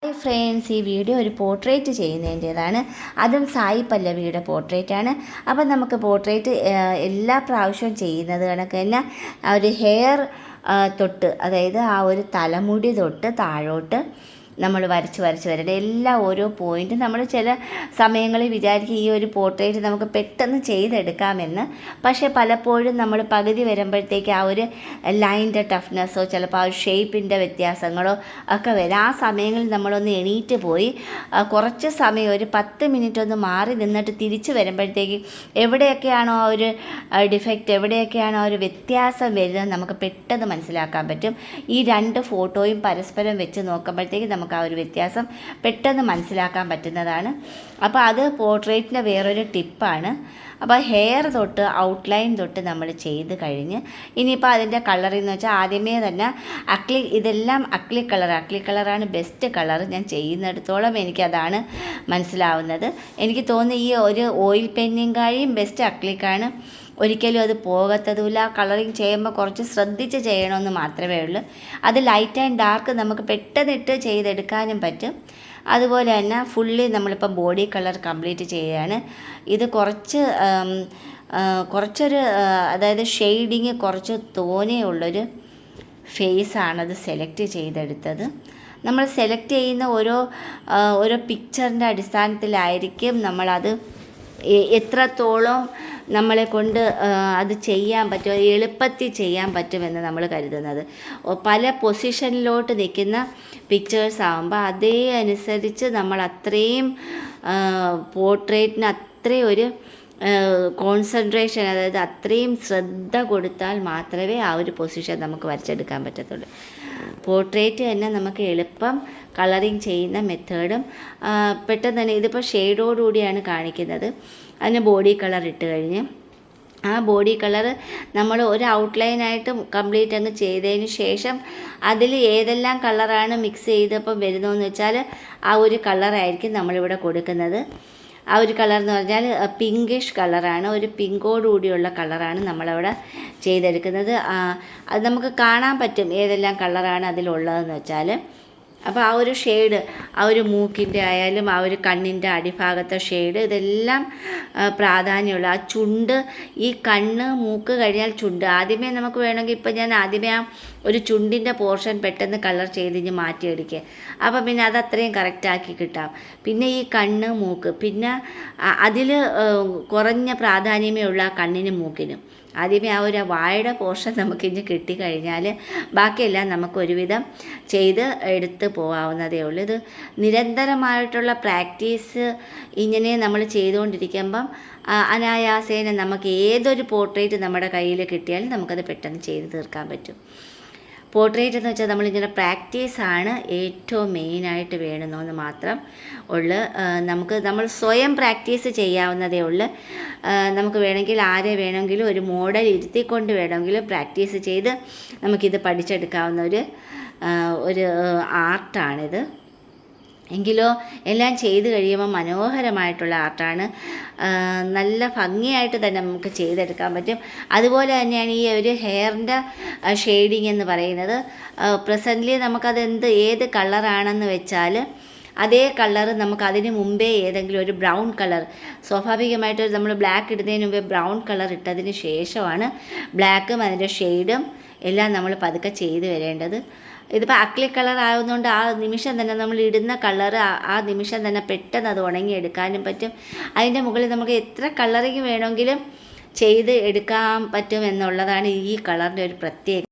Hi friends, ഈ video ഒരു portrait ചെയ്യുന്നതിൻ്റേതാണ്. അതും സായി പല്ലവിയുടെ പോർട്രേറ്റാണ്. അപ്പം നമുക്ക് പോർട്രേറ്റ് എല്ലാ പ്രാവശ്യവും ചെയ്യുന്നത് കണക്ക് തന്നെ ഒരു ഹെയർ തൊട്ട്, അതായത് ആ ഒരു തലമുടി തൊട്ട് താഴോട്ട് നമ്മൾ വരച്ച് വരേണ്ട എല്ലാ ഓരോ പോയിൻറ്റും നമ്മൾ ചില സമയങ്ങളിൽ വിചാരിക്കും ഈ ഒരു പോർട്രേറ്റ് നമുക്ക് പെട്ടെന്ന് ചെയ്തെടുക്കാമെന്ന്. പക്ഷേ പലപ്പോഴും നമ്മൾ പകുതി വരുമ്പോഴത്തേക്ക് ആ ഒരു ലൈൻ്റെ ടഫ്നെസ്സോ ചിലപ്പോൾ ആ ഒരു ഷേപ്പിൻ്റെ വ്യത്യാസങ്ങളോ ഒക്കെ വരും. ആ സമയങ്ങളിൽ നമ്മളൊന്ന് എണീറ്റ് പോയി കുറച്ച് സമയം ഒരു 10 മിനിറ്റ് ഒന്ന് മാറി നിന്നിട്ട് തിരിച്ച് വരുമ്പോഴത്തേക്ക് എവിടെയൊക്കെയാണോ ആ ഒരു ഡിഫക്റ്റ്, എവിടെയൊക്കെയാണോ ആ ഒരു വ്യത്യാസം വരുന്നത് നമുക്ക് പെട്ടെന്ന് മനസ്സിലാക്കാൻ പറ്റും. ഈ രണ്ട് ഫോട്ടോയും പരസ്പരം വെച്ച് നോക്കുമ്പോഴത്തേക്ക് നമുക്ക് ആ ഒരു വ്യത്യാസം പെട്ടെന്ന് മനസ്സിലാക്കാൻ പറ്റുന്നതാണ്. അപ്പോൾ അത് പോർട്രേറ്റിൻ്റെ വേറൊരു ടിപ്പാണ്. അപ്പോൾ ഹെയർ തൊട്ട് ഔട്ട്ലൈൻ തൊട്ട് നമ്മൾ ചെയ്ത് കഴിഞ്ഞ് ഇനിയിപ്പോൾ അതിൻ്റെ കളറെന്ന് വെച്ചാൽ ആദ്യമേ തന്നെ ഇതെല്ലാം അക്ലിക് കളറാണ് ബെസ്റ്റ് കളർ. ഞാൻ ചെയ്യുന്നിടത്തോളം എനിക്കതാണ് മനസ്സിലാവുന്നത്. എനിക്ക് തോന്നുന്നു ഈ ഒരു ഓയിൽ പെയിൻറ്റിങ്ങായും ബെസ്റ്റ് അക്ലിക്കാണ്. ഒരിക്കലും അത് പോകത്തതുമില്ല. കളറിങ് ചെയ്യുമ്പോൾ കുറച്ച് ശ്രദ്ധിച്ച് ചെയ്യണമെന്ന് മാത്രമേ ഉള്ളൂ. അത് ലൈറ്റ് ആൻഡ് ഡാർക്ക് നമുക്ക് പെട്ടെന്നിട്ട് ചെയ്തെടുക്കാനും പറ്റും. അതുപോലെ തന്നെ ഫുള്ളി നമ്മളിപ്പോൾ ബോഡി കളർ കംപ്ലീറ്റ് ചെയ്യുകയാണ്. ഇത് കുറച്ചൊരു അതായത് ഷെയ്ഡിങ് കുറച്ച് തോനെയുള്ളൊരു ഫേസാണത് സെലക്ട് ചെയ്തെടുത്തത്. നമ്മൾ സെലക്ട് ചെയ്യുന്ന ഓരോ പിക്ചറിൻ്റെ അടിസ്ഥാനത്തിലായിരിക്കും നമ്മളത് എത്രത്തോളം നമ്മളെ കൊണ്ട് അത് ചെയ്യാൻ പറ്റും, എളുപ്പത്തിൽ ചെയ്യാൻ പറ്റുമെന്ന് നമ്മൾ കരുതുന്നത്. പല പൊസിഷനിലോട്ട് നിൽക്കുന്ന പിക്ചേഴ്സ് ആകുമ്പോൾ അതേ അനുസരിച്ച് നമ്മൾ അത്രയും പോർട്രേറ്റിന് അത്രയും ഒരു കോൺസെൻട്രേഷൻ, അതായത് അത്രയും ശ്രദ്ധ കൊടുത്താൽ മാത്രമേ ആ ഒരു പൊസിഷൻ നമുക്ക് വരച്ചെടുക്കാൻ പറ്റത്തുള്ളൂ. പോർട്രേറ്റ് തന്നെ നമുക്ക് എളുപ്പം കളറിങ് ചെയ്യുന്ന മെത്തേഡും പെട്ടെന്ന് തന്നെ ഇതിപ്പോൾ ഷെയ്ഡോടുകൂടിയാണ് കാണിക്കുന്നത്. അതിന് ബോഡി കളർ ഇട്ട് കഴിഞ്ഞ് ആ ബോഡി കളർ നമ്മൾ ഒരു ഔട്ട്ലൈനായിട്ട് കംപ്ലീറ്റ് അങ്ങ് ചെയ്തതിന് ശേഷം അതിൽ ഏതെല്ലാം കളറാണ് മിക്സ് ചെയ്തപ്പോൾ വരുന്നതെന്ന് വെച്ചാൽ ആ ഒരു കളറായിരിക്കും നമ്മളിവിടെ കൊടുക്കുന്നത്. ആ ഒരു കളർ എന്ന് പറഞ്ഞാൽ പിങ്കിഷ് കളറാണ്, ഒരു പിങ്കോടുകൂടിയുള്ള കളറാണ് നമ്മളവിടെ ചെയ്തെടുക്കുന്നത്. അത് നമുക്ക് കാണാൻ പറ്റും ഏതെല്ലാം കളറാണ് അതിലുള്ളതെന്ന് വെച്ചാൽ. അപ്പോൾ ആ ഒരു ഷെയ്ഡ്, ആ ഒരു മൂക്കിൻ്റെ ആയാലും ആ ഒരു കണ്ണിൻ്റെ അടിഭാഗത്തെ ഷെയ്ഡ്, ഇതെല്ലാം പ്രാധാന്യമുള്ള ആ ചുണ്ട്, ഈ കണ്ണ് മൂക്ക് കഴിഞ്ഞാൽ ചുണ്ട്. ആദ്യമേ നമുക്ക് വേണമെങ്കിൽ ഇപ്പോൾ ഞാൻ ആദ്യമേ ആ ഒരു ചുണ്ടിൻ്റെ പോർഷൻ പെട്ടെന്ന് കളർ ചെയ്ത് ഇനി മാറ്റിയെടുക്കുക. അപ്പം പിന്നെ അത് അത്രയും കറക്റ്റാക്കി കിട്ടാം. പിന്നെ ഈ കണ്ണ് മൂക്ക്, പിന്നെ അതിൽ കുറഞ്ഞ പ്രാധാന്യമേ ഉള്ള ആ കണ്ണിനും മൂക്കിനും. ആദ്യമേ ആ ഒരു വായുടെ പോർഷൻ നമുക്കിഞ്ഞ് കിട്ടിക്കഴിഞ്ഞാൽ ബാക്കിയെല്ലാം നമുക്ക് ഒരുവിധം ചെയ്ത് എടുത്ത് പോകാവുന്നതേ ഉള്ളൂ. ഇത് നിരന്തരമായിട്ടുള്ള പ്രാക്ടീസ് ഇങ്ങനെ നമ്മൾ ചെയ്തുകൊണ്ടിരിക്കുമ്പം അനായാസേന നമുക്ക് ഏതൊരു പോർട്രേറ്റ് നമ്മുടെ കയ്യിൽ കിട്ടിയാലും നമുക്കത് പെട്ടെന്ന് ചെയ്ത് തീർക്കാൻ പറ്റും. പോർട്രേറ്റ് എന്ന് വെച്ചാൽ നമ്മളിങ്ങനെ പ്രാക്ടീസാണ് ഏറ്റവും മെയിനായിട്ട് വേണമെന്ന് മാത്രം ഉള്ളു. നമ്മൾ സ്വയം പ്രാക്ടീസ് ചെയ്യാവുന്നതേ ഉള്ളു. നമുക്ക് വേണമെങ്കിൽ ആരെ വേണമെങ്കിലും ഒരു മോഡൽ ഇരുത്തിക്കൊണ്ട് വേണമെങ്കിലും പ്രാക്ടീസ് ചെയ്ത് നമുക്കിത് പഠിച്ചെടുക്കാവുന്ന ഒരു ആർട്ടാണിത്. എങ്കിലോ എല്ലാം ചെയ്ത് കഴിയുമ്പോൾ മനോഹരമായിട്ടുള്ള ആർട്ടാണ്. നല്ല ഭംഗിയായിട്ട് തന്നെ നമുക്ക് ചെയ്തെടുക്കാൻ പറ്റും. അതുപോലെ തന്നെയാണ് ഈ ഒരു ഹെയറിൻ്റെ ഷെയ്ഡിങ് എന്ന് പറയുന്നത്. പ്രസൻ്റ്ലി ഏത് കളറാണെന്ന് വെച്ചാൽ അതേ കളർ നമുക്ക് അതിന് മുമ്പേ ഏതെങ്കിലും ഒരു ബ്രൗൺ കളർ, സ്വാഭാവികമായിട്ട് നമ്മൾ ബ്ലാക്ക് ഇടുന്നതിന് മുമ്പേ ബ്രൗൺ കളർ ഇട്ടതിന് ശേഷമാണ് ബ്ലാക്കും അതിൻ്റെ ഷെയ്ഡും എല്ലാം നമ്മൾ പതുക്കെ ചെയ്ത് വരേണ്ടത്. ഇതിപ്പോൾ അക്ലിക് കളർ ആകുന്നതുകൊണ്ട് ആ നിമിഷം തന്നെ നമ്മൾ ഇടുന്ന കളർ ആ നിമിഷം തന്നെ പെട്ടെന്ന് അത് ഉണങ്ങിയെടുക്കാനും പറ്റും. അതിൻ്റെ മുകളിൽ നമുക്ക് എത്ര കളറിങ് വേണമെങ്കിലും ചെയ്ത് എടുക്കാൻ പറ്റും എന്നുള്ളതാണ് ഈ കളറിൻ്റെ ഒരു പ്രത്യേകത.